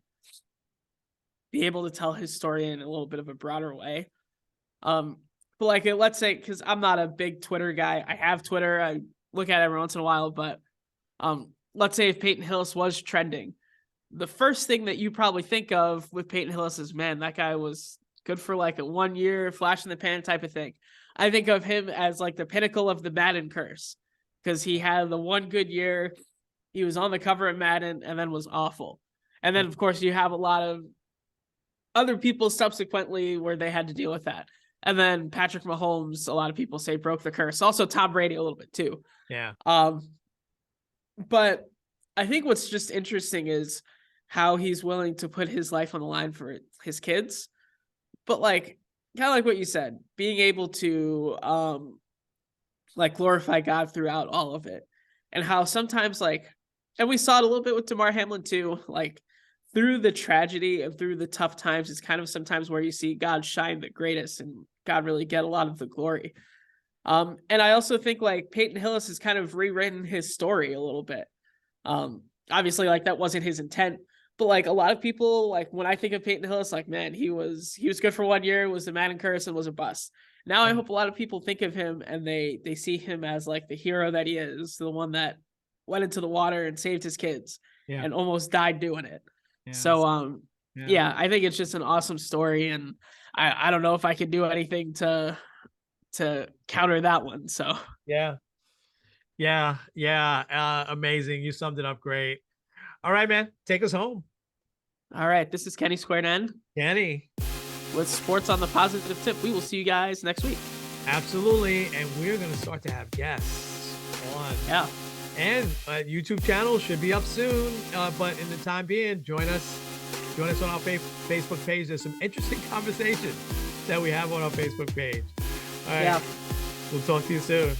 be able to tell his story in a little bit of a broader way. But like, let's say, because I'm not a big Twitter guy. I have Twitter. I look at it every once in a while, but let's say if Peyton Hillis was trending, the first thing that you probably think of with Peyton Hillis is, man, that guy was good for like a 1 year flash in the pan type of thing. I think of him as like the pinnacle of the Madden curse, because he had the one good year. He was on the cover of Madden and then was awful. And then, of course, you have a lot of other people subsequently where they had to deal with that. And then Patrick Mahomes, a lot of people say broke the curse. Also Tom Brady a little bit too. Yeah. But I think what's just interesting is how he's willing to put his life on the line for his kids. But like, kind of like what you said, being able to like glorify God throughout all of it. And how sometimes like, and we saw it a little bit with Damar Hamlin too, like through the tragedy and through the tough times, it's kind of sometimes where you see God shine the greatest and God really get a lot of the glory. And I also think like Peyton Hillis has kind of rewritten his story a little bit. Obviously like that wasn't his intent, but like a lot of people, like when I think of Peyton Hillis, like, man, he was good for 1 year, was the Madden curse and was a bust. Now I hope a lot of people think of him and they see him as like the hero that he is, the one that went into the water and saved his kids and almost died doing it. Yeah. So, yeah, I think it's just an awesome story, and I don't know if I can do anything to counter that one. So amazing. You summed it up great. All right, man, take us home. All right, this is Kenny Squared N. Kenny with Sports on the Positive Tip. We will see you guys next week. Absolutely, and we're going to start to have guests on. Yeah. And YouTube channel should be up soon. But in the time being, join us on our Facebook page. There's some interesting conversations that we have on our Facebook page. All right. Yeah. We'll talk to you soon.